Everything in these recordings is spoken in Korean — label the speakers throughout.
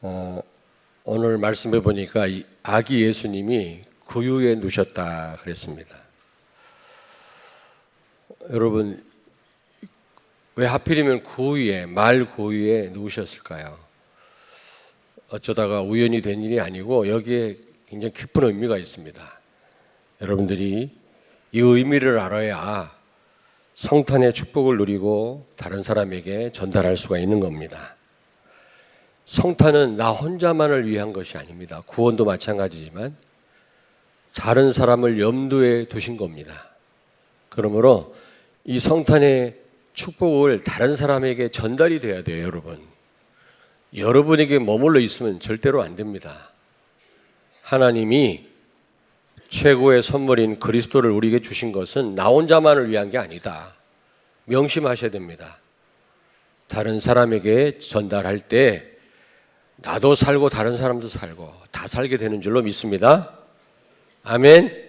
Speaker 1: 어, 오늘 말씀해 보니까 이 아기 예수님이 구유에 누셨다 그랬습니다. 여러분, 왜 하필이면 말 구유에 누우셨을까요? 어쩌다가 우연히 된 일이 아니고 여기에 굉장히 깊은 의미가 있습니다. 여러분들이 이 의미를 알아야 성탄의 축복을 누리고 다른 사람에게 전달할 수가 있는 겁니다. 성탄은 나 혼자만을 위한 것이 아닙니다. 구원도 마찬가지지만 다른 사람을 염두에 두신 겁니다. 그러므로 이 성탄의 축복을 다른 사람에게 전달이 돼야 돼요, 여러분. 여러분에게 머물러 있으면 절대로 안 됩니다. 하나님이 최고의 선물인 그리스도를 우리에게 주신 것은 나 혼자만을 위한 게 아니다. 명심하셔야 됩니다. 다른 사람에게 전달할 때 나도 살고 다른 사람도 살고 다 살게 되는 줄로 믿습니다. 아멘.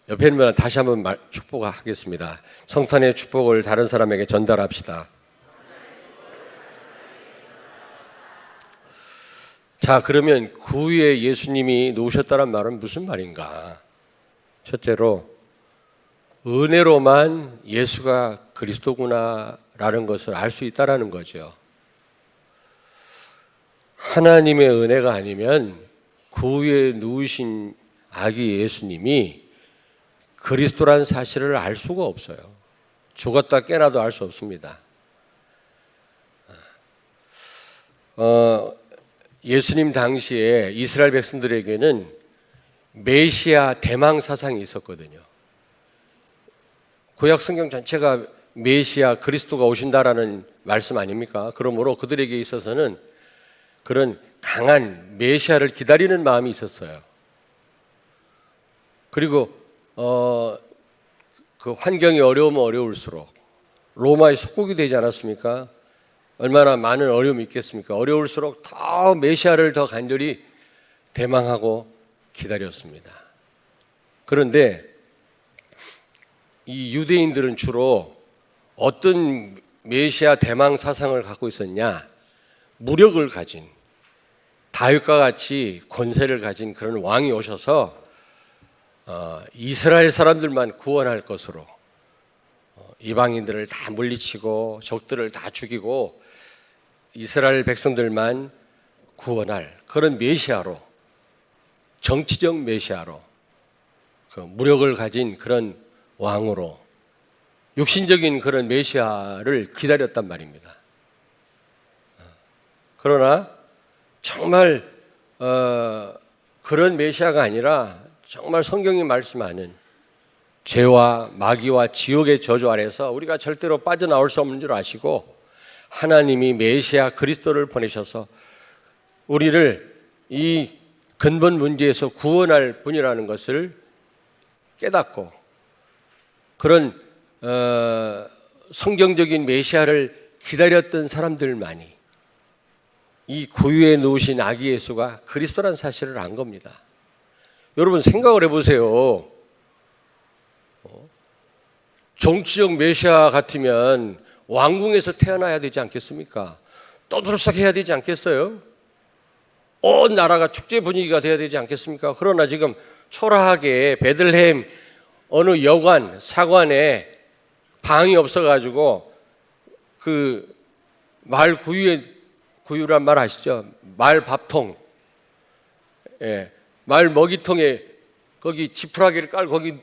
Speaker 1: 옆에 있는 분 다시 한번 축복하겠습니다. 성탄의 축복을 다른 사람에게 전달합시다. 자, 그러면 구유에 예수님이 놓으셨다는 말은 무슨 말인가? 첫째로 은혜로만 예수가 그리스도구나라는 것을 알 수 있다라는 거죠. 하나님의 은혜가 아니면 구유에 누우신 아기 예수님이 그리스도란 사실을 알 수가 없어요. 죽었다 깨나도 알 수 없습니다. 예수님 당시에 이스라엘 백성들에게는 메시아 대망 사상이 있었거든요. 구약 성경 전체가 메시아 그리스도가 오신다라는 말씀 아닙니까? 그러므로 그들에게 있어서는 그런 강한 메시아를 기다리는 마음이 있었어요. 그리고 그 환경이 어려우면 어려울수록 로마의 속국이 되지 않았습니까? 얼마나 많은 어려움이 있겠습니까? 어려울수록 더 메시아를 더 간절히 대망하고 기다렸습니다. 그런데 이 유대인들은 주로 어떤 메시아 대망 사상을 갖고 있었냐? 무력을 가진, 다윗과 같이 권세를 가진 그런 왕이 오셔서 이스라엘 사람들만 구원할 것으로 이방인들을 다 물리치고 적들을 다 죽이고 이스라엘 백성들만 구원할 그런 메시아로, 정치적 메시아로, 그 무력을 가진 그런 왕으로 육신적인 그런 메시아를 기다렸단 말입니다. 그러나 정말 그런 메시아가 아니라 정말 성경이 말씀하는 죄와 마귀와 지옥의 저주 아래서 우리가 절대로 빠져나올 수 없는 줄 아시고 하나님이 메시아 그리스도를 보내셔서 우리를 이 근본 문제에서 구원할 분이라는 것을 깨닫고 그런 성경적인 메시아를 기다렸던 사람들만이 이 구유에 누우신 아기 예수가 그리스도라는 사실을 안 겁니다. 여러분 생각을 해보세요. 정치적 메시아 같으면 왕궁에서 태어나야 되지 않겠습니까? 떠들썩해야 되지 않겠어요? 온 나라가 축제 분위기가 돼야 되지 않겠습니까? 그러나 지금 초라하게 베들레헴 어느 여관, 사관에 방이 없어가지고 그 말 구유란 말 아시죠? 말 밥통, 말 먹이통에 거기 지푸라기를 깔고 거기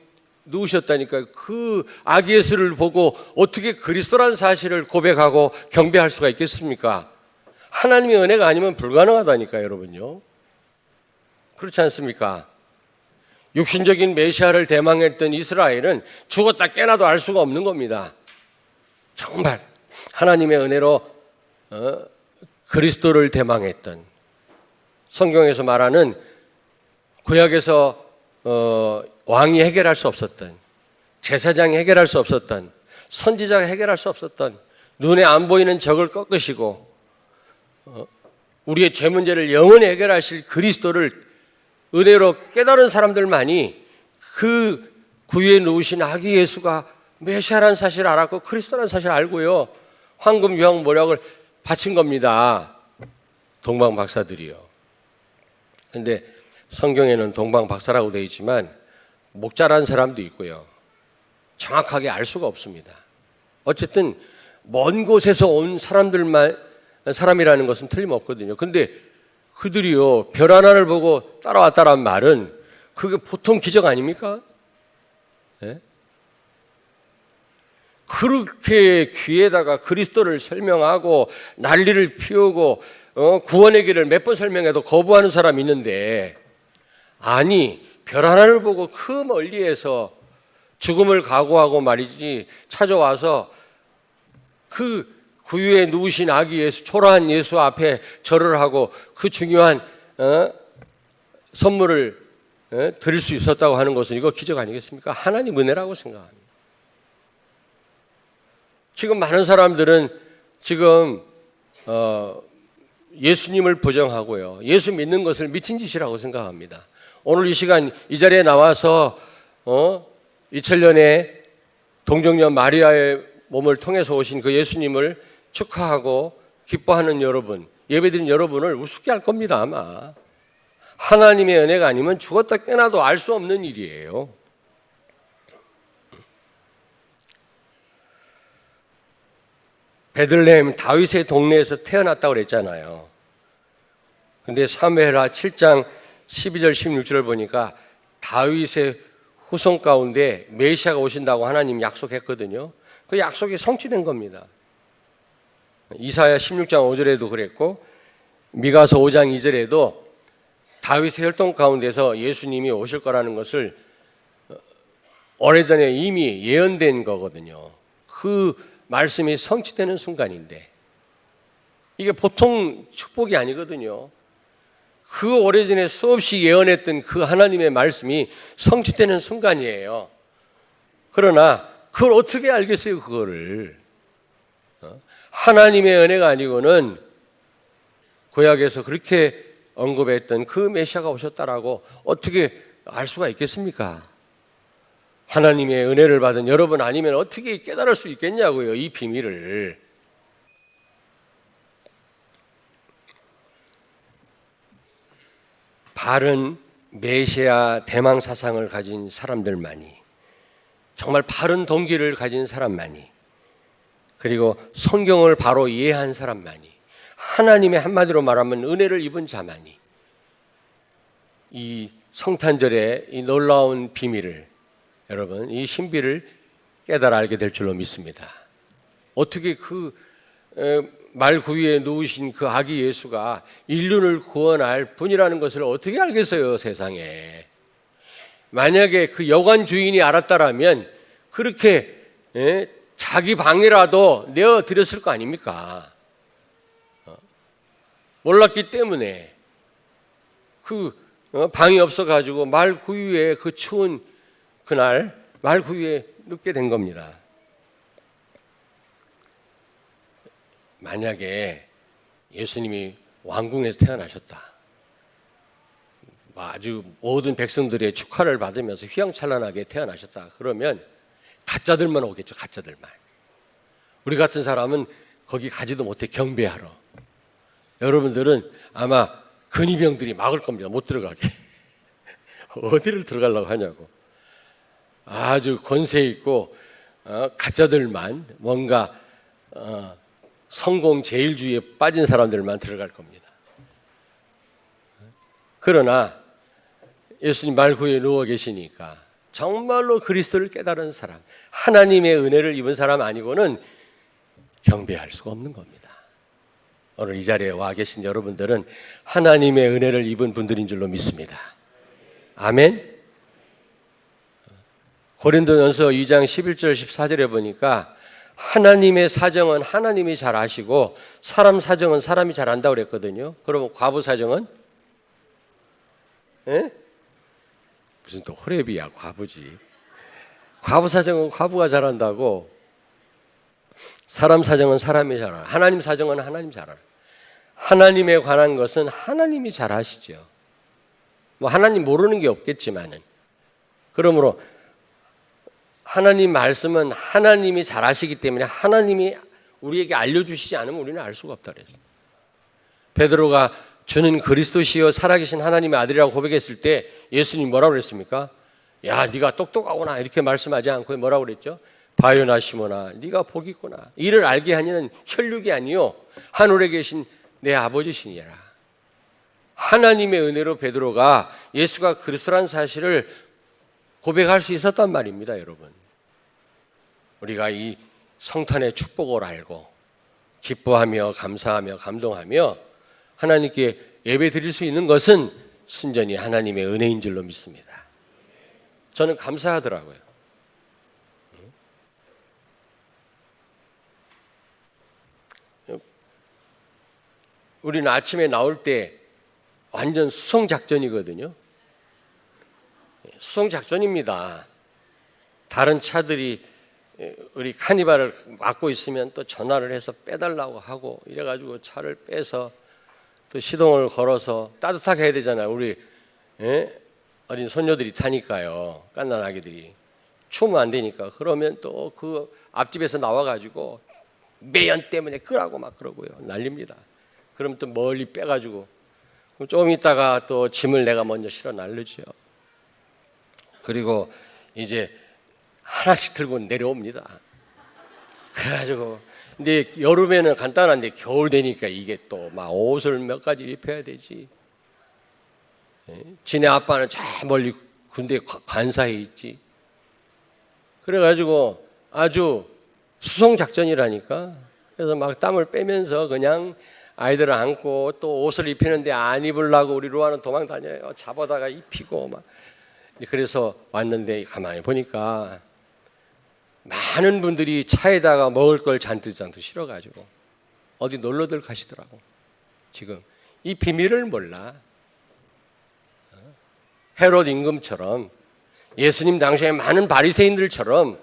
Speaker 1: 누우셨다니까요. 그 아기 예수를 보고 어떻게 그리스도라는 사실을 고백하고 경배할 수가 있겠습니까? 하나님의 은혜가 아니면 불가능하다니까요, 여러분요. 그렇지 않습니까? 육신적인 메시아를 대망했던 이스라엘은 죽었다 깨나도 알 수가 없는 겁니다. 정말 하나님의 은혜로 그리스도를 대망했던, 성경에서 말하는 구약에서 왕이 해결할 수 없었던, 제사장이 해결할 수 없었던, 선지자가 해결할 수 없었던 눈에 안 보이는 적을 꺾으시고 우리의 죄 문제를 영원히 해결하실 그리스도를 은혜로 깨달은 사람들만이 그 구유에 누우신 아기 예수가 메시아라는 사실을 알았고 그리스도라는 사실을 알고요, 황금 유황 모략을 바친 겁니다. 동방 박사들이요. 근데 성경에는 동방 박사라고 되어 있지만 목자란 사람도 있고요. 정확하게 알 수가 없습니다. 어쨌든 먼 곳에서 온 사람이라는 것은 틀림없거든요. 근데 그들이요, 별 하나를 보고 따라왔다란 말은 그게 보통 기적 아닙니까? 예? 그렇게 귀에다가 그리스도를 설명하고 난리를 피우고 구원의 길을 몇 번 설명해도 거부하는 사람이 있는데, 아니 별 하나를 보고 그 멀리에서 죽음을 각오하고 말이지 찾아와서 그 구유에 누우신 아기 예수, 초라한 예수 앞에 절을 하고 그 중요한 선물을 드릴 수 있었다고 하는 것은 이거 기적 아니겠습니까? 하나님 은혜라고 생각합니다. 지금 많은 사람들은 지금 예수님을 부정하고요, 예수 믿는 것을 미친 짓이라고 생각합니다. 오늘 이 시간 이 자리에 나와서 2000년에 동정녀 마리아의 몸을 통해서 오신 그 예수님을 축하하고 기뻐하는 여러분, 예배드린 여러분을 우습게 할 겁니다. 아마 하나님의 은혜가 아니면 죽었다 깨나도 알 수 없는 일이에요. 베들레헴 다윗의 동네에서 태어났다고 그랬잖아요. 근데 사무엘하 7장 12절 16절을 보니까 다윗의 후손 가운데 메시아가 오신다고 하나님 약속했거든요. 그 약속이 성취된 겁니다. 이사야 16장 5절에도 그랬고 미가서 5장 2절에도 다윗의 혈통 가운데서 예수님이 오실 거라는 것을 오래전에 이미 예언된 거거든요. 그 말씀이 성취되는 순간인데 이게 보통 축복이 아니거든요. 그 오래전에 수없이 예언했던 그 하나님의 말씀이 성취되는 순간이에요. 그러나 그걸 어떻게 알겠어요, 그거를? 하나님의 은혜가 아니고는 구약에서 그렇게 언급했던 그 메시아가 오셨다라고 어떻게 알 수가 있겠습니까? 하나님의 은혜를 받은 여러분 아니면 어떻게 깨달을 수 있겠냐고요, 이 비밀을. 바른 메시아 대망 사상을 가진 사람들만이, 정말 바른 동기를 가진 사람만이, 그리고 성경을 바로 이해한 사람만이, 하나님의 한마디로 말하면 은혜를 입은 자만이 이 성탄절의 이 놀라운 비밀을, 여러분 이 신비를 깨달아 알게 될 줄로 믿습니다. 어떻게 그 말구유에 누우신 그 아기 예수가 인류를 구원할 분이라는 것을 어떻게 알겠어요, 세상에. 만약에 그 여관 주인이 알았다라면 그렇게 자기 방이라도 내어드렸을 거 아닙니까? 몰랐기 때문에 그 방이 없어가지고 말구유에, 그 추운 그날 말구유에 눕게 된 겁니다. 만약에 예수님이 왕궁에서 태어나셨다, 아주 모든 백성들의 축하를 받으면서 휘황찬란하게 태어나셨다, 그러면 가짜들만 오겠죠. 가짜들만. 우리 같은 사람은 거기 가지도 못해, 경배하러. 여러분들은 아마 근위병들이 막을 겁니다. 못 들어가게. 어디를 들어가려고 하냐고. 아주 권세 있고 가짜들만, 뭔가 성공 제일주의에 빠진 사람들만 들어갈 겁니다. 그러나 예수님 말구유에 누워 계시니까 정말로 그리스도를 깨달은 사람, 하나님의 은혜를 입은 사람 아니고는 경배할 수가 없는 겁니다. 오늘 이 자리에 와 계신 여러분들은 하나님의 은혜를 입은 분들인 줄로 믿습니다. 아멘. 고린도전서 2장 11절 14절에 보니까 하나님의 사정은 하나님이 잘 아시고 사람 사정은 사람이 잘 안다고 그랬거든요. 그러면 과부 사정은? 무슨 또 호레비야, 과부지. 과부 사정은 과부가 잘 안다고. 사람 사정은 사람이 잘 알아. 하나님 사정은 하나님 잘 알아. 하나님에 관한 것은 하나님이 잘 아시죠. 뭐 하나님 모르는 게 없겠지만은, 그러므로 하나님 말씀은 하나님이 잘 아시기 때문에 하나님이 우리에게 알려주시지 않으면 우리는 알 수가 없다 그랬어요. 베드로가 주는 그리스도시여 살아계신 하나님의 아들이라고 고백했을 때 예수님이 뭐라고 그랬습니까? 야, 네가 똑똑하구나 이렇게 말씀하지 않고 뭐라고 그랬죠? 바요나 시모나 네가 복이 있구나. 이를 알게 하니는 혈육이 아니요 하늘에 계신 내 아버지시니라. 하나님의 은혜로 베드로가 예수가 그리스도라는 사실을 고백할 수 있었단 말입니다, 여러분. 우리가 이 성탄의 축복을 알고 기뻐하며 감사하며 감동하며 하나님께 예배 드릴 수 있는 것은 순전히 하나님의 은혜인 줄로 믿습니다. 저는 감사하더라고요. 우리는 아침에 나올 때 완전 수송작전이거든요. 수송작전입니다. 다른 차들이 우리 카니발을 막고 있으면 또 전화를 해서 빼달라고 하고 이래가지고 차를 빼서 또 시동을 걸어서 따뜻하게 해야 되잖아요. 우리 어린 손녀들이 타니까요. 갓난 아기들이 추우면 안 되니까. 그러면 또 그 앞집에서 나와가지고 매연 때문에 끄라고 막 그러고요. 난립니다. 그럼 또 멀리 빼가지고 좀 있다가 또 짐을 내가 먼저 실어 날르죠. 그리고 이제 하나씩 들고 내려옵니다. 그래가지고 근데 여름에는 간단한데 겨울 되니까 이게 또 막 옷을 몇 가지 입혀야 되지. 지네 아빠는 저 멀리 군대 관사에 있지. 그래가지고 아주 수송작전이라니까. 그래서 막 땀을 빼면서 그냥 아이들을 안고 또 옷을 입히는데 안 입으려고 우리 루아는 도망 다녀요. 잡아다가 입히고 막. 그래서 왔는데 가만히 보니까 많은 분들이 차에다가 먹을 걸 잔뜩 실어가지고 어디 놀러들 가시더라고. 지금 이 비밀을 몰라. 헤롯 임금처럼 예수님 당시에 많은 바리새인들처럼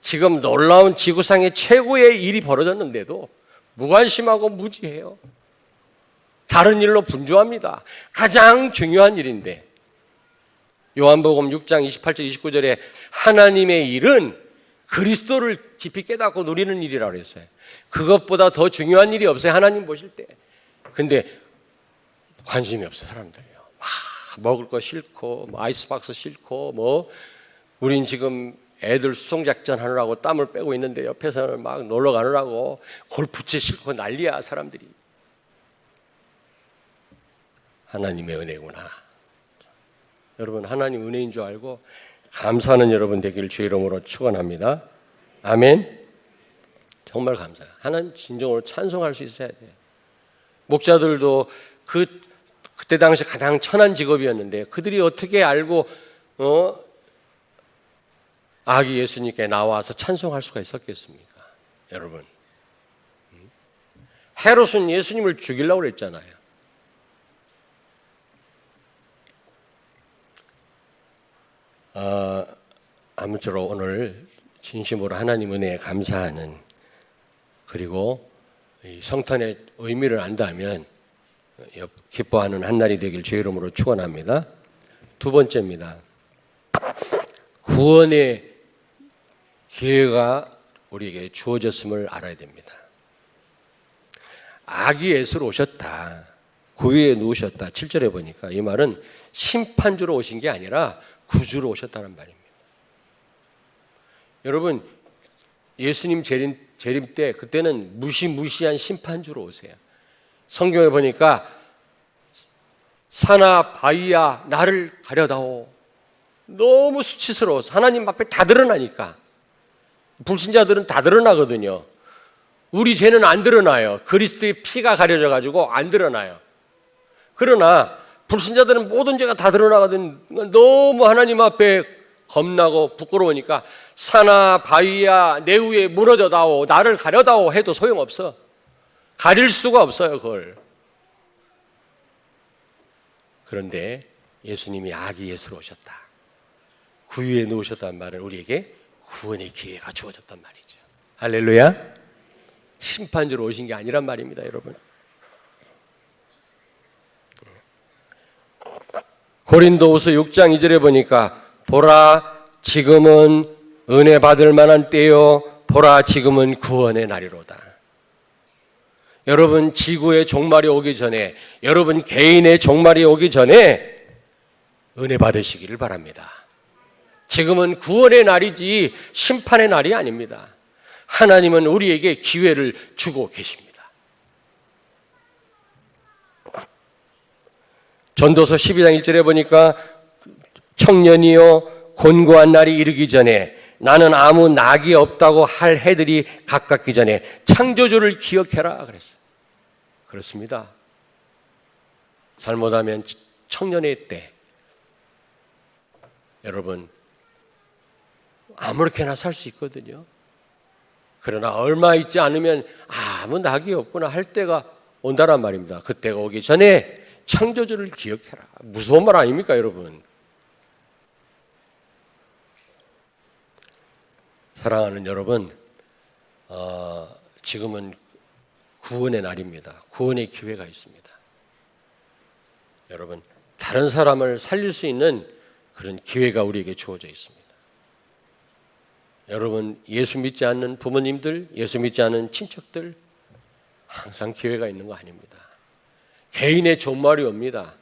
Speaker 1: 지금 놀라운 지구상의 최고의 일이 벌어졌는데도 무관심하고 무지해요. 다른 일로 분주합니다. 가장 중요한 일인데 요한복음 6장 28절 29절에 하나님의 일은 그리스도를 깊이 깨닫고 누리는 일이라고 했어요. 그것보다 더 중요한 일이 없어요. 하나님 보실 때. 근데 관심이 없어 사람들이요. 먹을 거 싫고 아이스박스 싫고 우린 지금 애들 수송작전 하느라고 땀을 빼고 있는데 옆에서는 막 놀러 가느라고 골프채 싫고 난리야 사람들이. 하나님의 은혜구나. 여러분 하나님 은혜인 줄 알고 감사하는 여러분 되기를 주의 이름으로 축원합니다. 아멘. 정말 감사해요. 하나님 진정으로 찬송할 수 있어야 돼요. 목자들도 그때 당시 가장 천한 직업이었는데 그들이 어떻게 알고 아기 예수님께 나와서 찬송할 수가 있었겠습니까? 여러분 헤롯은 예수님을 죽이려고 그랬잖아요. 아무쪼록 오늘 진심으로 하나님 은혜에 감사하는 그리고 이 성탄의 의미를 안다면 기뻐하는 한날이 되길 주의 이름으로 축원합니다. 두 번째입니다. 구원의 기회가 우리에게 주어졌음을 알아야 됩니다. 아기 예수로 오셨다. 구유에 누우셨다. 7절에 보니까 이 말은 심판주로 오신 게 아니라 구주로 오셨다는 말입니다. 여러분 예수님 재림 때 그때는 무시무시한 심판주로 오세요. 성경에 보니까 산아 바위야 나를 가려다오. 너무 수치스러워서 하나님 앞에 다 드러나니까. 불신자들은 다 드러나거든요. 우리 죄는 안 드러나요. 그리스도의 피가 가려져 가지고 안 드러나요. 그러나 불신자들은 모든 죄가 다 드러나거든. 너무 하나님 앞에 겁나고 부끄러우니까 산아 바위야 내 위에 무너져다오 나를 가려다오 해도 소용없어. 가릴 수가 없어요 그걸. 그런데 예수님이 아기 예수로 오셨다. 구유에 누우셨다는 말은 우리에게 구원의 기회가 주어졌단 말이죠. 할렐루야. 심판주로 오신 게 아니란 말입니다 여러분. 고린도후서 6장 2절에 보니까 보라 지금은 은혜 받을 만한 때요 보라 지금은 구원의 날이로다. 여러분 지구의 종말이 오기 전에, 여러분 개인의 종말이 오기 전에 은혜 받으시기를 바랍니다. 지금은 구원의 날이지 심판의 날이 아닙니다. 하나님은 우리에게 기회를 주고 계십니다. 전도서 12장 1절에 보니까 청년이여 곤고한 날이 이르기 전에 나는 아무 낙이 없다고 할 해들이 가깝기 전에 창조주를 기억해라 그랬어요. 그렇습니다. 잘못하면 청년의 때 여러분 아무렇게나 살 수 있거든요. 그러나 얼마 있지 않으면 아무 낙이 없구나 할 때가 온다란 말입니다. 그때가 오기 전에 창조주를 기억해라. 무서운 말 아닙니까 여러분? 사랑하는 여러분, 지금은 구원의 날입니다. 구원의 기회가 있습니다. 여러분, 다른 사람을 살릴 수 있는 그런 기회가 우리에게 주어져 있습니다. 여러분, 예수 믿지 않는 부모님들, 예수 믿지 않는 친척들 항상 기회가 있는 거 아닙니다. 개인의 종말이 옵니다.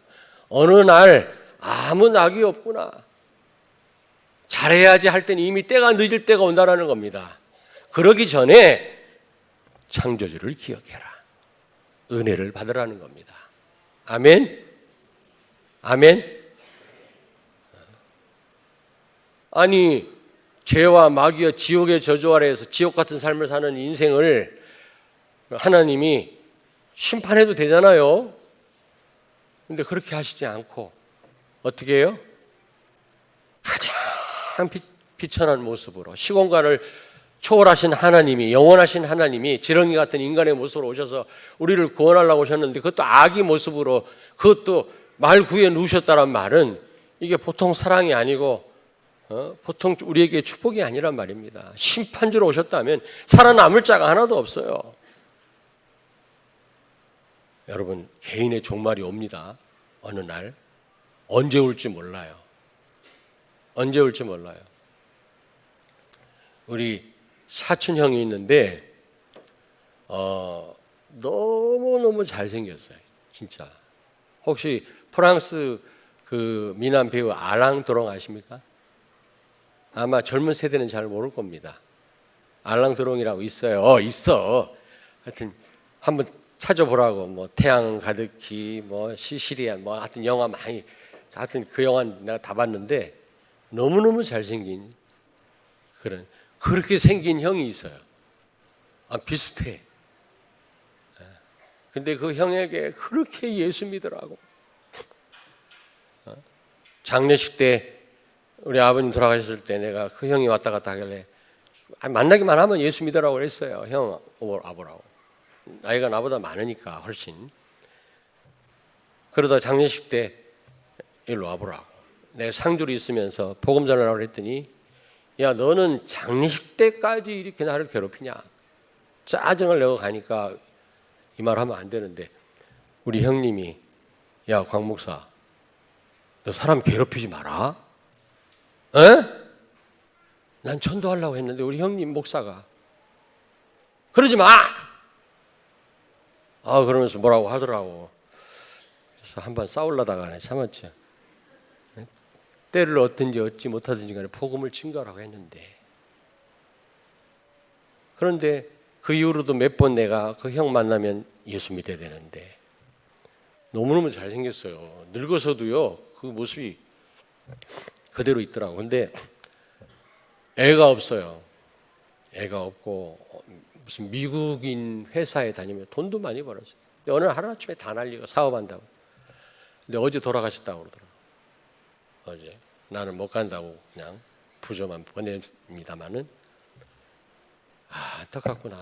Speaker 1: 어느 날 아무 낙이 없구나. 잘해야지 할 때는 이미 때가 늦을 때가 온다라는 겁니다. 그러기 전에 창조주를 기억해라. 은혜를 받으라는 겁니다. 아멘? 아멘? 아니 죄와 마귀와 지옥의 저주 아래에서 지옥 같은 삶을 사는 인생을 하나님이 심판해도 되잖아요. 근데 그렇게 하시지 않고 어떻게 해요? 가장 비천한 모습으로 시공간을 초월하신 하나님이, 영원하신 하나님이 지렁이 같은 인간의 모습으로 오셔서 우리를 구원하려고 오셨는데 그것도 악의 모습으로, 그것도 말 구해 누우셨다는 말은 이게 보통 사랑이 아니고 보통 우리에게 축복이 아니란 말입니다. 심판주로 오셨다면 살아남을 자가 하나도 없어요. 여러분, 개인의 종말이 옵니다. 어느 날. 언제 올지 몰라요. 언제 올지 몰라요. 우리 사촌 형이 있는데 너무너무 잘생겼어요. 진짜. 혹시 프랑스 그 미남 배우 알랑 드롱 아십니까? 아마 젊은 세대는 잘 모를 겁니다. 알랑 드롱이라고 있어요. 있어. 하여튼 한번 찾아보라고. 뭐 태양 가득히, 뭐 시시리안, 뭐 하여튼 영화 많이. 하여튼 그 영화 내가 다 봤는데 너무너무 잘생긴 그런, 그렇게 생긴 형이 있어요. 비슷해. 근데 그 형에게 그렇게 예수 믿으라고. 장례식 때 우리 아버님 돌아가셨을 때 내가 그 형이 왔다 갔다 하길래 만나기만 하면 예수 믿으라고 그랬어요. 형 와보라고. 나이가 나보다 많으니까 훨씬. 그러다 장례식 때 일로 와보라고. 내가 상주로 있으면서 복음 전하라고 했더니 야, 너는 장례식 때까지 이렇게 나를 괴롭히냐. 짜증을 내고 가니까 이 말 하면 안 되는데 우리 형님이 야, 광 목사, 너 사람 괴롭히지 마라. 에? 난 전도하려고 했는데 우리 형님 목사가 그러지 마. 그러면서 뭐라고 하더라고. 그래서 한번 싸우려다가 참았죠. 때를 얻든지 얻지 못하든지 간에 복음을 증거하라고 했는데, 그런데 그 이후로도 몇 번 내가 그 형 만나면 예수 믿어야 되는데 너무너무 잘생겼어요. 늙어서도요 그 모습이 그대로 있더라고. 근데 애가 없어요. 애가 없고 무슨 미국인 회사에 다니면 돈도 많이 벌었어요. 근데 어느 하루아침에 다 날리고 사업한다고. 근데 어제 돌아가셨다고 그러더라고요. 어제. 나는 못 간다고 그냥 부조만 보냅니다마는 안타깝구나.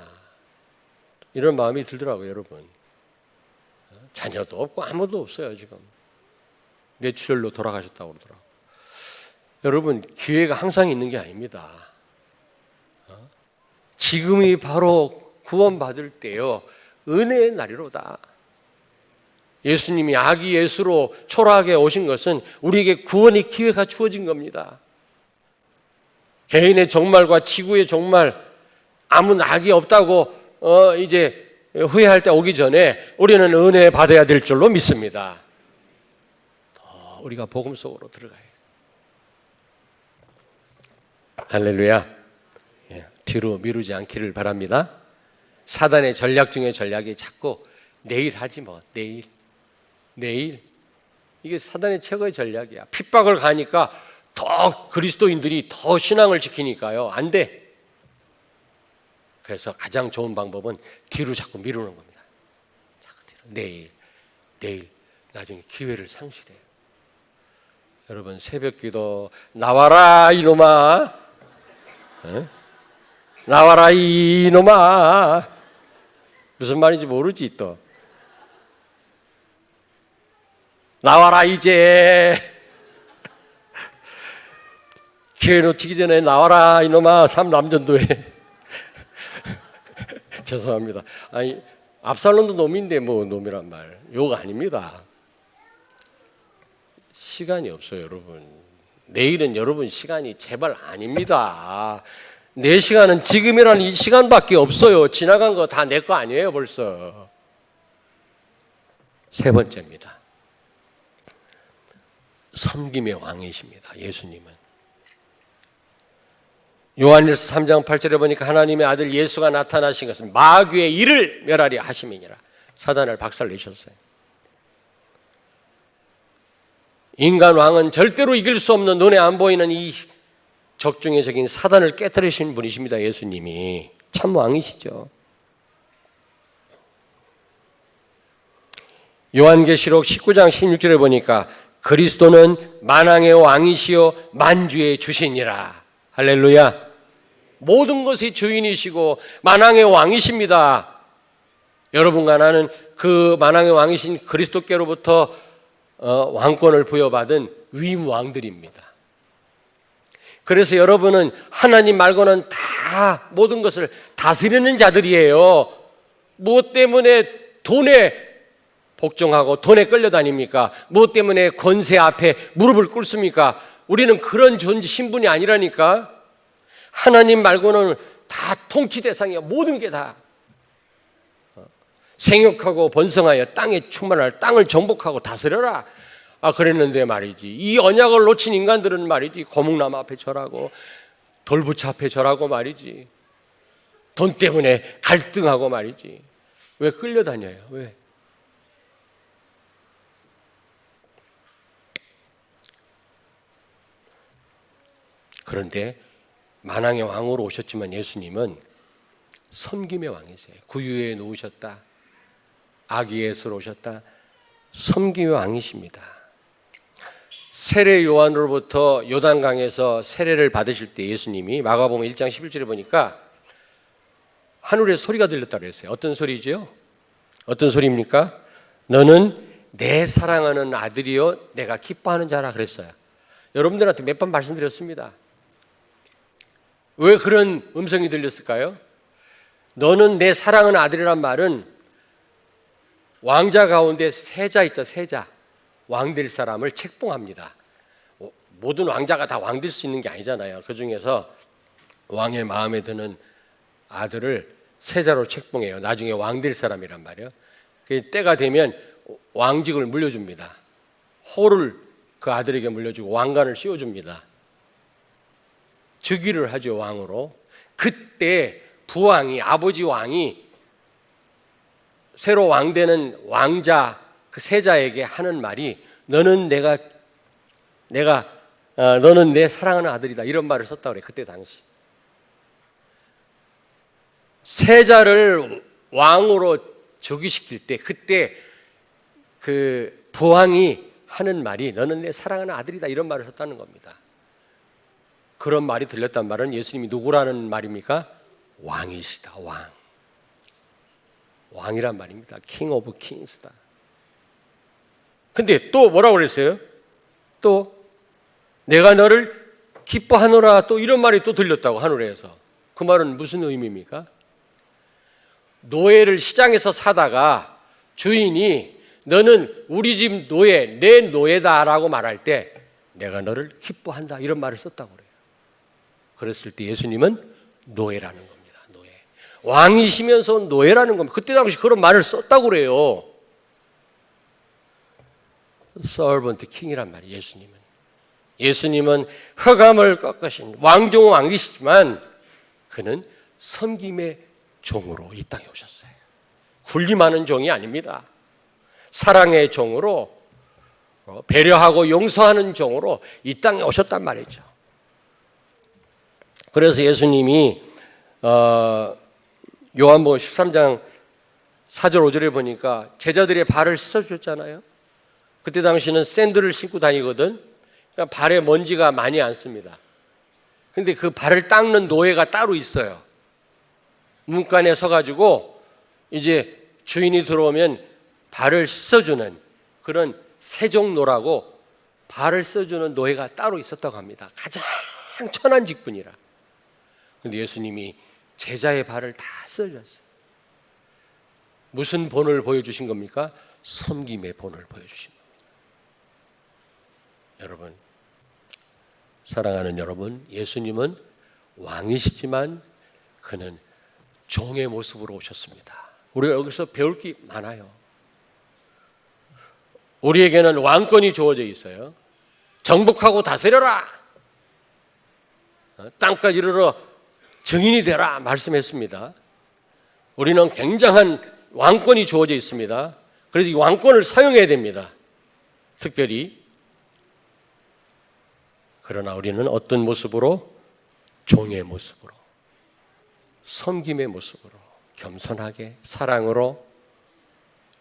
Speaker 1: 이런 마음이 들더라고요, 여러분. 자녀도 없고 아무도 없어요, 지금. 뇌출혈로 돌아가셨다고 그러더라고요. 여러분, 기회가 항상 있는 게 아닙니다. 지금이 바로 구원받을 때요, 은혜의 날이로다. 예수님이 아기 예수로 초라하게 오신 것은 우리에게 구원의 기회가 주어진 겁니다. 개인의 종말과 지구의 종말, 아무 낙이 없다고 이제 후회할 때 오기 전에 우리는 은혜 받아야 될 줄로 믿습니다. 더 우리가 복음 속으로 들어가야 해요. 할렐루야. 뒤로 미루지 않기를 바랍니다. 사단의 전략 중에 전략이 자꾸 내일 하지 뭐, 내일. 이게 사단의 최고의 전략이야. 핍박을 가니까 더 그리스도인들이 더 신앙을 지키니까요. 안 돼. 그래서 가장 좋은 방법은 뒤로 자꾸 미루는 겁니다. 자꾸 뒤로. 내일. 나중에 기회를 상실해요. 여러분, 새벽 기도 나와라 이놈아. 나와라 이놈아. 무슨 말인지 모르지 또. 나와라 이제. 기회 놓치기 전에 나와라 이놈아. 삼남전도에. 죄송합니다. 아니, 압살롬도 놈인데 뭐 놈이란 말. 욕 아닙니다. 시간이 없어요, 여러분. 내일은 여러분 시간이 제발 아닙니다. 내 시간은 지금이라는 이 시간밖에 없어요. 지나간 거 다 내 거 아니에요, 벌써. 세 번째입니다. 섬김의 왕이십니다, 예수님은. 요한일서 3장 8절에 보니까 하나님의 아들 예수가 나타나신 것은 마귀의 일을 멸하리 하심이니라. 사단을 박살내셨어요. 인간 왕은 절대로 이길 수 없는 눈에 안 보이는 이 적중의 적인 사단을 깨뜨리신 분이십니다. 예수님이 참 왕이시죠. 요한계시록 19장 16절에 보니까 그리스도는 만왕의 왕이시요 만주의 주시니라. 할렐루야. 모든 것의 주인이시고 만왕의 왕이십니다. 여러분과 나는 그 만왕의 왕이신 그리스도께로부터 왕권을 부여받은 위임왕들입니다. 그래서 여러분은 하나님 말고는 다 모든 것을 다스리는 자들이에요. 무엇 때문에 돈에 복종하고 돈에 끌려다닙니까? 무엇 때문에 권세 앞에 무릎을 꿇습니까? 우리는 그런 존재 신분이 아니라니까. 하나님 말고는 다 통치 대상이야. 모든 게 다. 생육하고 번성하여 땅에 충만할 땅을 정복하고 다스려라. 그랬는데 말이지. 이 언약을 놓친 인간들은 말이지. 거목나무 앞에 절하고 돌부처 앞에 절하고 말이지. 돈 때문에 갈등하고 말이지. 왜 끌려다녀요? 왜? 그런데 만왕의 왕으로 오셨지만 예수님은 섬김의 왕이세요. 구유에 놓으셨다. 아기예수로 오셨다. 섬김의 왕이십니다. 세례 요한으로부터 요단강에서 세례를 받으실 때 예수님이 마가복음 1장 11절에 보니까 하늘에 소리가 들렸다고 그랬어요. 어떤 소리죠? 어떤 소리입니까? 너는 내 사랑하는 아들이요 내가 기뻐하는 자라 그랬어요. 여러분들한테 몇 번 말씀드렸습니다. 왜 그런 음성이 들렸을까요? 너는 내 사랑하는 아들이란 말은 왕자 가운데 세자 있죠, 세자. 왕 될 사람을 책봉합니다. 모든 왕자가 다 왕 될 수 있는 게 아니잖아요. 그 중에서 왕의 마음에 드는 아들을 세자로 책봉해요. 나중에 왕 될 사람이란 말이에요. 때가 되면 왕직을 물려줍니다. 호를 그 아들에게 물려주고 왕관을 씌워줍니다. 즉위를 하죠, 왕으로. 그때 부왕이, 아버지 왕이 새로 왕되는 왕자, 그 세자에게 하는 말이 너는 너는 내 사랑하는 아들이다. 이런 말을 썼다고 그래요. 그때 당시. 세자를 왕으로 즉위시킬 때 그때 그 부왕이 하는 말이 너는 내 사랑하는 아들이다. 이런 말을 썼다는 겁니다. 그런 말이 들렸단 말은 예수님이 누구라는 말입니까? 왕이시다. 왕. 왕이란 말입니다. King of Kings다. 근데 또 뭐라고 그랬어요? 또 내가 너를 기뻐하노라 또 이런 말이 또 들렸다고 하늘에서. 그 말은 무슨 의미입니까? 노예를 시장에서 사다가 주인이 너는 우리 집 노예, 내 노예다라고 말할 때 내가 너를 기뻐한다 이런 말을 썼다고 그래요. 그랬을 때 예수님은 노예라는 겁니다. 노예. 왕이시면서 노예라는 겁니다. 그때 당시 그런 말을 썼다고 그래요. Servant King이란 말이에요. 예수님은 흑암을 꺾으신 왕중 왕이시지만 그는 섬김의 종으로 이 땅에 오셨어요. 군림하는 종이 아닙니다. 사랑의 종으로, 배려하고 용서하는 종으로 이 땅에 오셨단 말이죠. 그래서 예수님이 요한복음 13장 4절 5절에 보니까 제자들의 발을 씻어주셨잖아요. 그때 당시는 샌들을 신고 다니거든. 그러니까 발에 먼지가 많이 앉습니다. 근데 그 발을 닦는 노예가 따로 있어요. 문간에 서가지고 이제 주인이 들어오면 발을 씻어주는 그런 세종노라고 발을 씻어주는 노예가 따로 있었다고 합니다. 가장 천한 직분이라. 근데 예수님이 제자의 발을 다 씻어주셨어요. 무슨 본을 보여주신 겁니까? 섬김의 본을 보여주신 겁니다. 여러분, 사랑하는 여러분, 예수님은 왕이시지만 그는 종의 모습으로 오셨습니다. 우리가 여기서 배울 게 많아요. 우리에게는 왕권이 주어져 있어요. 정복하고 다스려라. 땅까지 이르러 증인이 되라 말씀했습니다. 우리는 굉장한 왕권이 주어져 있습니다. 그래서 이 왕권을 사용해야 됩니다. 특별히. 그러나 우리는 어떤 모습으로? 종의 모습으로, 섬김의 모습으로, 겸손하게, 사랑으로,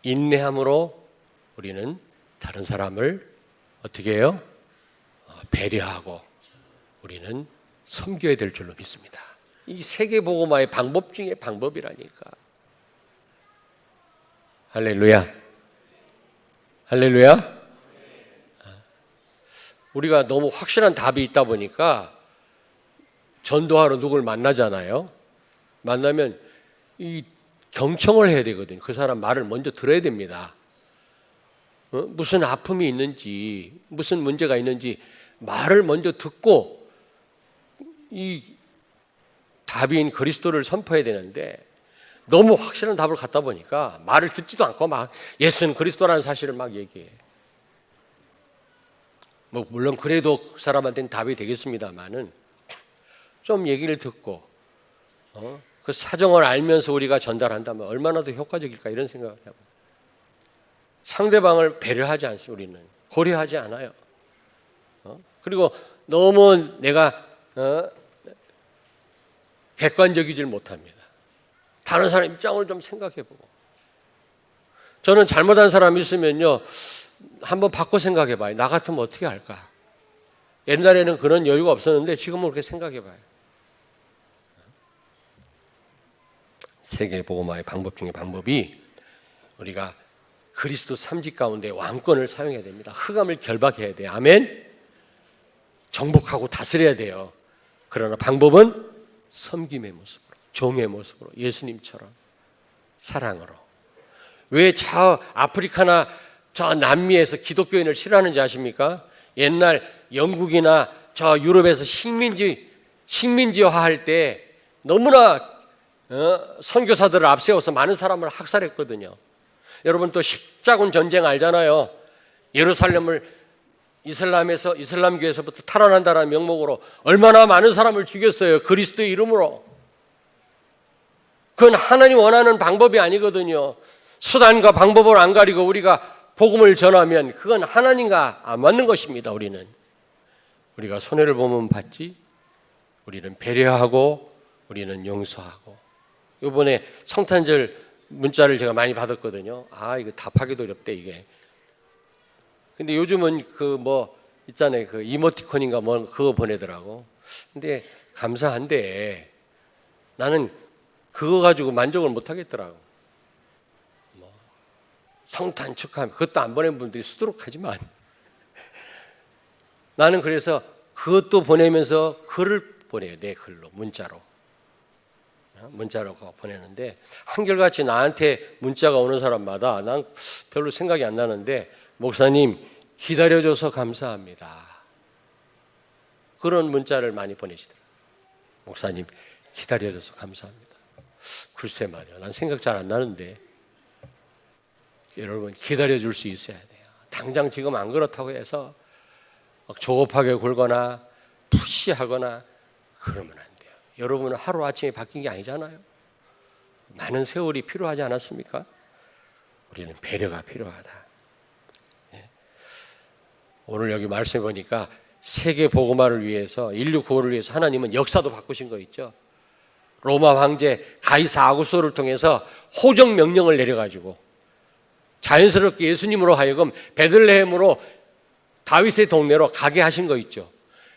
Speaker 1: 인내함으로 우리는 다른 사람을 어떻게 해요? 배려하고 우리는 섬겨야 될 줄로 믿습니다. 이 세계복음화의 방법 중에 방법이라니까. 할렐루야. 할렐루야. 우리가 너무 확실한 답이 있다 보니까 전도하러 누굴 만나잖아요. 만나면 이 경청을 해야 되거든요. 그 사람 말을 먼저 들어야 됩니다. 무슨 아픔이 있는지, 무슨 문제가 있는지 말을 먼저 듣고 이 답인 그리스도를 선포해야 되는데 너무 확실한 답을 갖다 보니까 말을 듣지도 않고 막 예수는 그리스도라는 사실을 막 얘기해. 뭐 물론 그래도 그 사람한테는 답이 되겠습니다만은 좀 얘기를 듣고 그 사정을 알면서 우리가 전달한다면 얼마나 더 효과적일까 이런 생각을 해요. 상대방을 배려하지 않습니다. 우리는 고려하지 않아요. 그리고 너무 내가 객관적이질 못합니다. 다른 사람 입장을 좀 생각해보고. 저는 잘못한 사람이 있으면요 한번 바꿔 생각해봐요. 나 같으면 어떻게 할까? 옛날에는 그런 여유가 없었는데 지금은 그렇게 생각해봐요. 세계복음화의 방법 중에 방법이 우리가 그리스도 삼직 가운데 왕권을 사용해야 됩니다. 흑암을 결박해야 돼요. 아멘. 정복하고 다스려야 돼요. 그러나 방법은 섬김의 모습으로, 종의 모습으로, 예수님처럼 사랑으로. 왜 저 아프리카나 저 남미에서 기독교인을 싫어하는지 아십니까? 옛날 영국이나 저 유럽에서 식민지화할 때 너무나 선교사들을 앞세워서 많은 사람을 학살했거든요. 여러분 또 십자군 전쟁 알잖아요. 예루살렘을 이슬람교에서부터 탈환한다는 명목으로 얼마나 많은 사람을 죽였어요. 그리스도의 이름으로. 그건 하나님 원하는 방법이 아니거든요. 수단과 방법을 안 가리고 우리가 복음을 전하면 그건 하나님과 안 맞는 것입니다. 우리가 손해를 보면 받지, 우리는 배려하고 우리는 용서하고. 이번에 성탄절 문자를 제가 많이 받았거든요. 이거 답하기도 어렵대 이게. 근데 요즘은 있잖아요. 그 이모티콘인가 뭐 그거 보내더라고. 근데 감사한데 나는 그거 가지고 만족을 못 하겠더라고. 성탄 축하하면 그것도 안 보낸 분들이 수두룩하지만 나는 그래서 그것도 보내면서 글을 보내요. 내 글로, 문자로 보내는데 한결같이 나한테 문자가 오는 사람마다 난 별로 생각이 안 나는데 목사님 기다려줘서 감사합니다. 그런 문자를 많이 보내시더라고요. 목사님 기다려줘서 감사합니다. 글쎄 말이야. 난 생각 잘 안 나는데. 여러분 기다려줄 수 있어야 돼요. 당장 지금 안 그렇다고 해서 막 조급하게 굴거나 푸시하거나 그러면 안 돼요. 여러분은 하루아침에 바뀐 게 아니잖아요. 많은 세월이 필요하지 않았습니까? 우리는 배려가 필요하다. 오늘 여기 말씀해 보니까 세계 복음화를 위해서, 인류 구원을 위해서 하나님은 역사도 바꾸신 거 있죠. 로마 황제 가이사 아구스토를 통해서 호정 명령을 내려가지고 자연스럽게 예수님으로 하여금 베들레헴으로 다윗의 동네로 가게 하신 거 있죠.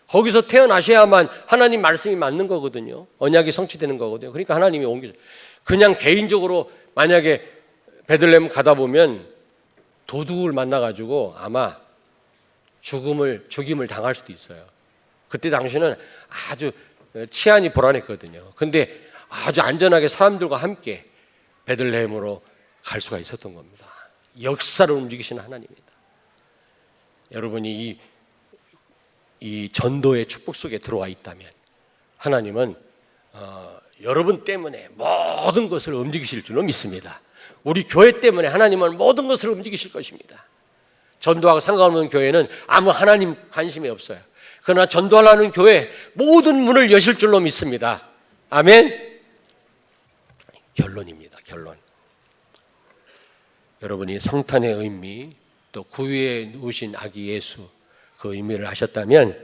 Speaker 1: 거기서 태어나셔야만 하나님 말씀이 맞는 거거든요. 언약이 성취되는 거거든요. 그러니까 하나님이 옮기죠. 그냥 개인적으로 만약에 베들레헴 가다 보면 도둑을 만나가지고 아마 죽임을 당할 수도 있어요. 그때 당시는 아주 치안이 불안했거든요. 근데 아주 안전하게 사람들과 함께 베들레헴으로 갈 수가 있었던 겁니다. 역사를 움직이시는 하나님입니다. 여러분이 이 전도의 축복 속에 들어와 있다면 하나님은 여러분 때문에 모든 것을 움직이실 줄로 믿습니다. 우리 교회 때문에 하나님은 모든 것을 움직이실 것입니다. 전도하고 상관없는 교회는 아무 하나님 관심이 없어요. 그러나 전도하려는 교회 모든 문을 여실 줄로 믿습니다. 아멘. 결론입니다. 결론. 여러분이 성탄의 의미, 또 구유에 누우신 아기 예수 그 의미를 아셨다면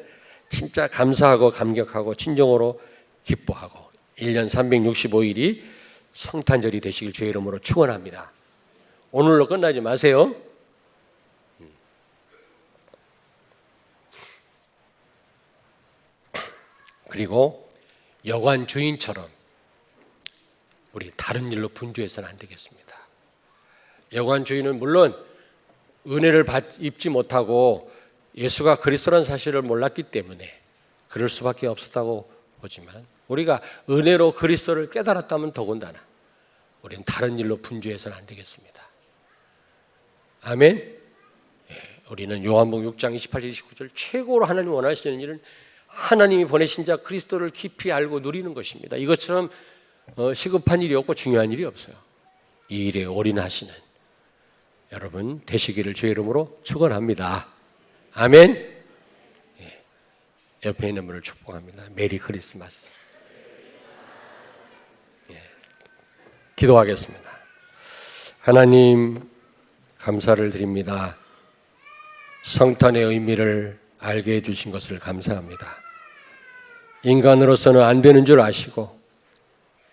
Speaker 1: 진짜 감사하고 감격하고 진정으로 기뻐하고 1년 365일이 성탄절이 되시길 주의 이름으로 축원합니다. 오늘로 끝나지 마세요. 그리고 여관 주인처럼 우리 다른 일로 분주해서는 안 되겠습니다. 여관 주인은 물론 은혜를 입지 못하고 예수가 그리스도라는 사실을 몰랐기 때문에 그럴 수밖에 없었다고 보지만 우리가 은혜로 그리스도를 깨달았다면 더군다나 우리는 다른 일로 분주해서는 안 되겠습니다. 아멘. 우리는 요한복음 6장 28절 29절 최고로 하나님 원하시는 일은 하나님이 보내신 자 그리스도를 깊이 알고 누리는 것입니다. 이것처럼 시급한 일이 없고 중요한 일이 없어요. 이 일에 올인하시는 여러분 되시기를 주의 이름으로 축원합니다. 아멘. 옆에 있는 분을 축복합니다. 메리 크리스마스. 기도하겠습니다. 하나님 감사를 드립니다. 성탄의 의미를 알게 해주신 것을 감사합니다. 인간으로서는 안 되는 줄 아시고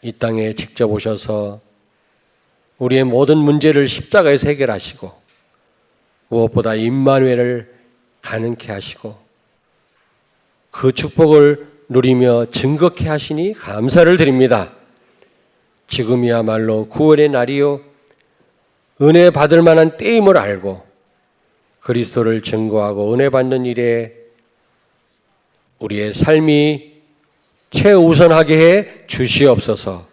Speaker 1: 이 땅에 직접 오셔서 우리의 모든 문제를 십자가에서 해결하시고 무엇보다 임마누엘을 가능케 하시고 그 축복을 누리며 증거케 하시니 감사를 드립니다. 지금이야말로 구원의 날이요 은혜 받을 만한 때임을 알고 그리스도를 증거하고 은혜 받는 일에 우리의 삶이 최우선하게 해 주시옵소서.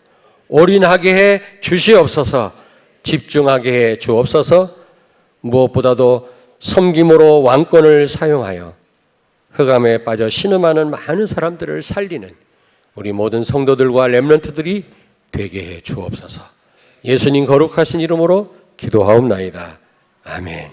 Speaker 1: 올인하게 해 주시옵소서. 집중하게 해 주옵소서. 무엇보다도 섬김으로 왕권을 사용하여 흑암에 빠져 신음하는 많은 사람들을 살리는 우리 모든 성도들과 렘넌트들이 되게 해 주옵소서. 예수님 거룩하신 이름으로 기도하옵나이다. 아멘.